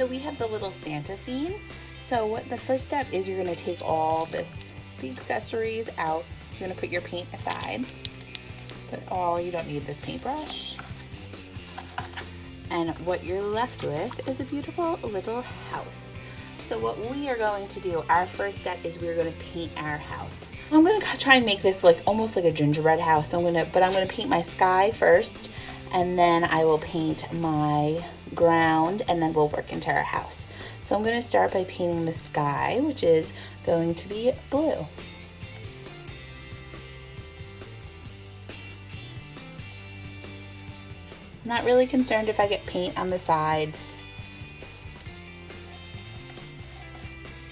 So we have the little Santa scene. So what the first step is, you're gonna take all the accessories out. You're gonna put your paint aside. You don't need this paintbrush. And what you're left with is a beautiful little house. So what we are going to do, our first step is we're gonna paint our house. I'm gonna try and make this like almost like a gingerbread house. So I'm gonna paint my sky first, and then I will paint my ground, and then we'll work into our house. So I'm gonna start by painting the sky, which is going to be blue. I'm not really concerned if I get paint on the sides.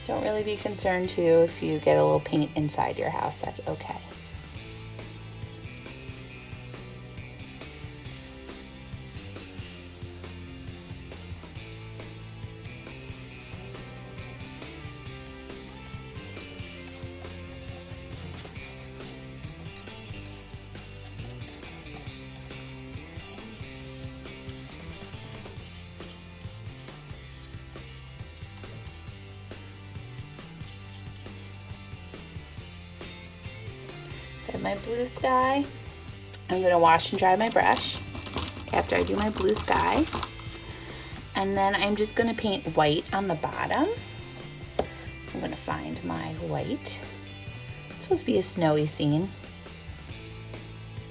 Don't really be concerned too if you get a little paint inside your house, that's okay. My blue sky, I'm going to wash and dry my brush after I do my blue sky, and then I'm just going to paint white on the bottom. So I'm going to find my white. It's supposed to be a snowy scene,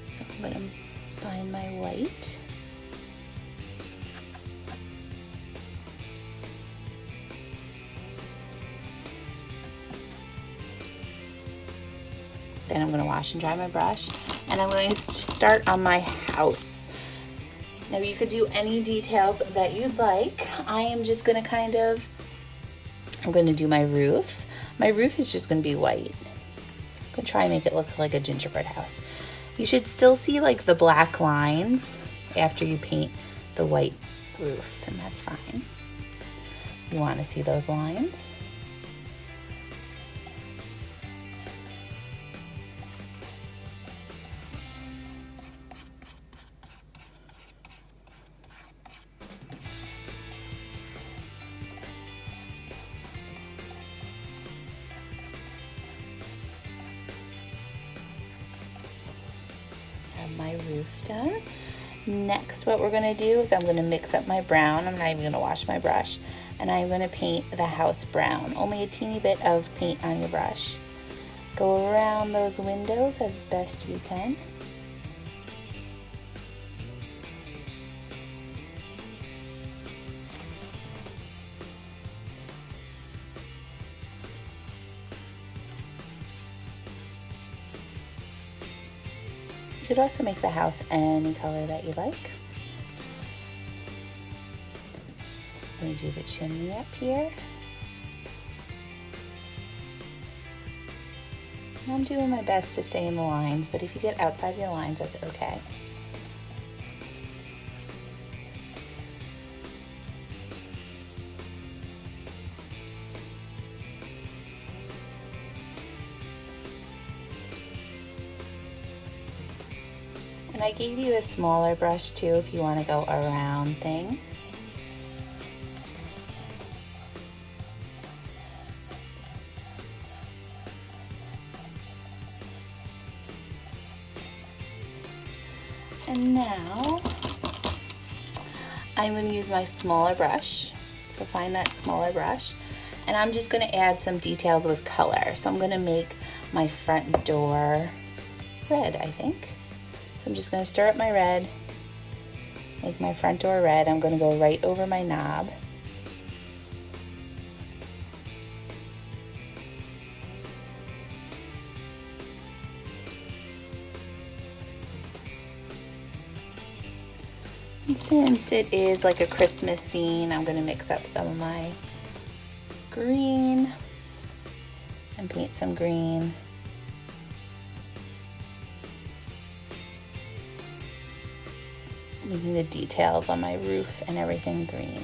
so I'm going to find my white. Then I'm going to wash and dry my brush, and I'm going to start on my house. Now you could do any details that you'd like. I am just going to I'm going to do my roof. My roof is just going to be white. I'm going to try and make it look like a gingerbread house. You should still see like the black lines after you paint the white roof, and that's fine. You want to see those lines. My roof done. Next, what we're going to do is I'm going to mix up my brown. I'm not even going to wash my brush, and I'm going to paint the house brown. Only a teeny bit of paint on your brush. Go around those windows as best you can. You could also make the house any color that you like. I'm going to do the chimney up here. I'm doing my best to stay in the lines, but if you get outside your lines, that's okay. And I gave you a smaller brush too if you want to go around things. And now I'm going to use my smaller brush. So find that smaller brush, and I'm just going to add some details with color. So I'm going to make my front door red, I think. So I'm just going to stir up my red, make my front door red. I'm going to go right over my knob. And since it is like a Christmas scene, I'm going to mix up some of my green and paint some green. Making the details on my roof and everything green.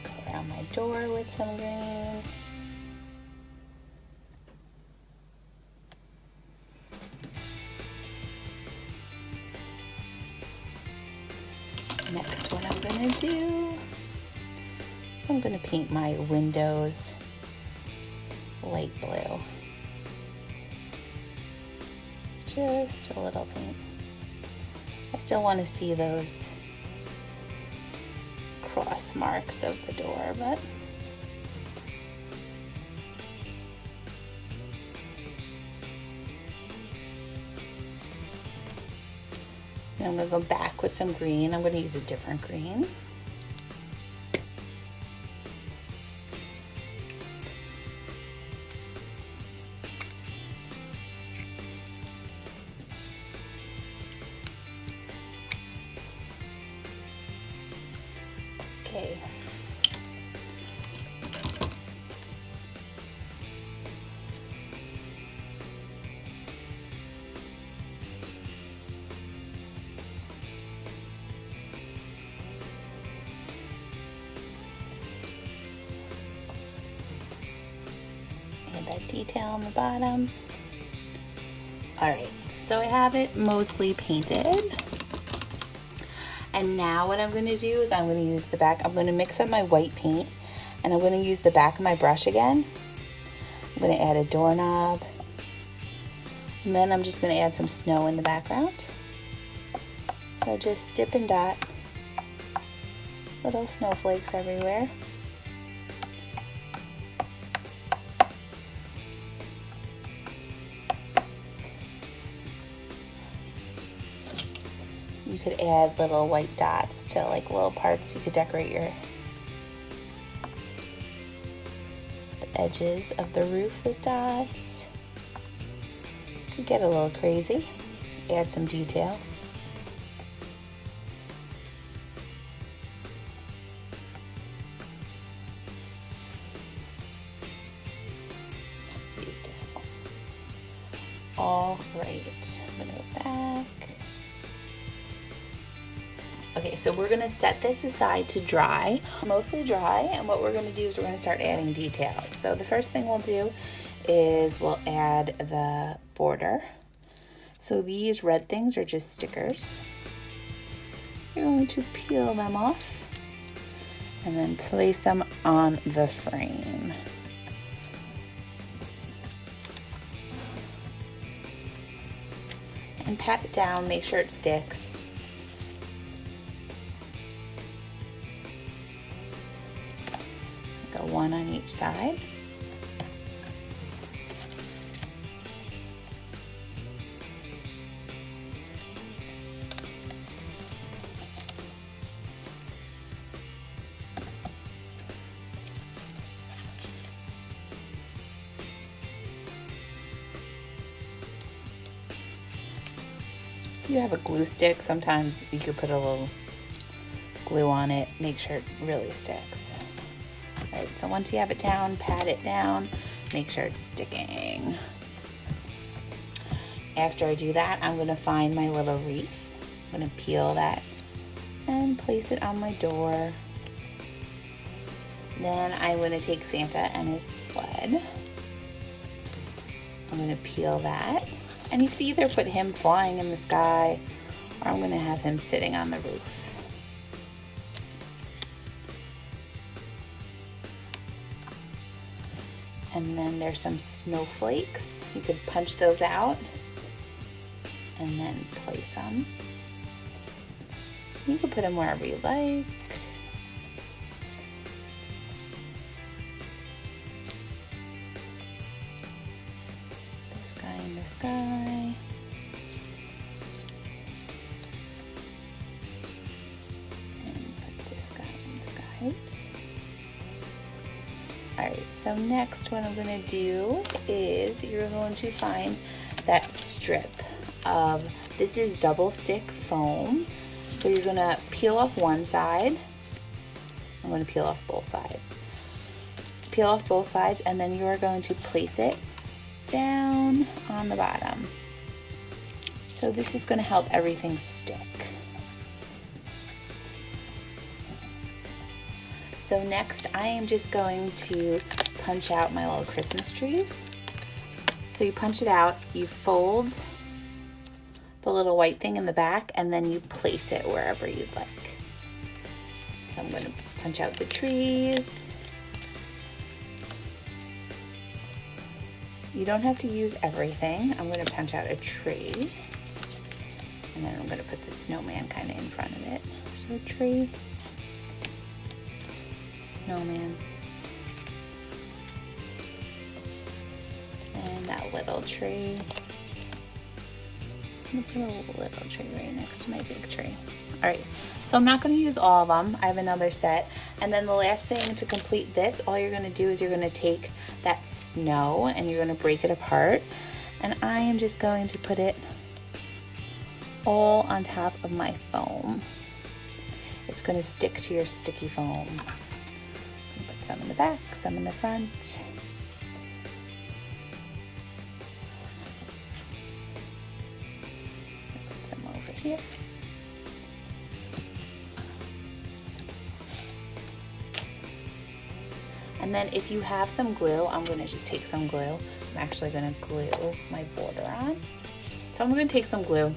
Go around my door with some green. do, I'm gonna paint my windows light blue. Just a little paint. I still want to see those cross marks of the door, but I'm going to go back with some green. I'm going to use a different green. Okay. That detail on the bottom. All right, so I have it mostly painted. And now what I'm going to do is I'm going to use the back. I'm going to mix up my white paint and I'm going to use the back of my brush again. I'm going to add a doorknob. And then I'm just going to add some snow in the background. So just dip and dot little snowflakes everywhere. You could add little white dots to like little parts. You could decorate the edges of the roof with dots. You could get a little crazy. Add some detail. Beautiful. All right, I'm gonna go back. Okay, so we're gonna set this aside to dry, mostly dry, and what we're gonna do is we're gonna start adding details. So the first thing we'll do is we'll add the border. So these red things are just stickers. You're going to peel them off and then place them on the frame. And pat it down, make sure it sticks. One on each side. If you have a glue stick, sometimes you could put a little glue on it, make sure it really sticks. Alright, so once you have it down, pat it down, make sure it's sticking. After I do that, I'm going to find my little wreath. I'm going to peel that and place it on my door. Then I'm going to take Santa and his sled. I'm going to peel that. And you could either put him flying in the sky, or I'm going to have him sitting on the roof. And then there's some snowflakes. You could punch those out and then place them. You can put them wherever you like. This guy in the sky. And put this guy in the sky. Oops. Alright, so next what I'm going to do is you're going to find that strip of, this is double stick foam. So you're going to peel off one side. I'm going to peel off both sides. Peel off both sides and then you're going to place it down on the bottom. So this is going to help everything stick. So next I am just going to punch out my little Christmas trees. So you punch it out, you fold the little white thing in the back, and then you place it wherever you'd like. So I'm going to punch out the trees. You don't have to use everything. I'm going to punch out a tree. And then I'm going to put the snowman kind of in front of it. So tree, snowman, and that little tree. I'm going to put a little tree right next to my big tree. All right, so I'm not going to use all of them. I have another set. And then the last thing to complete this, all you're going to do is you're going to take that snow and you're going to break it apart. And I am just going to put it all on top of my foam. It's going to stick to your sticky foam. Put some in the back, some in the front. Put some over here. And then if you have some glue, I'm going to just take some glue. I'm actually going to glue my border on. So I'm going to take some glue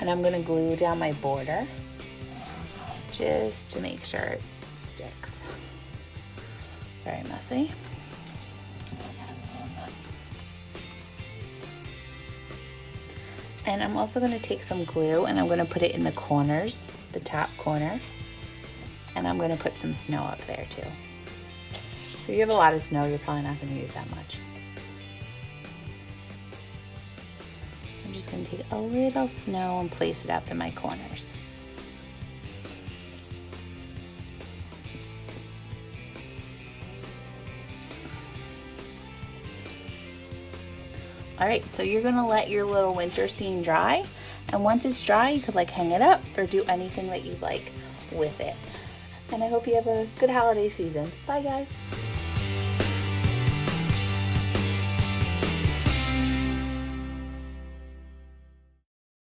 and I'm going to glue down my border just to make sure it sticks. Very messy. And I'm also going to take some glue and I'm going to put it in the corners, the top corner. And I'm going to put some snow up there too. So you have a lot of snow, you're probably not going to use that much. I'm just going to take a little snow and place it up in my corners. All right, so you're going to let your little winter scene dry. And once it's dry, you could like hang it up or do anything that you'd like with it. And I hope you have a good holiday season. Bye guys.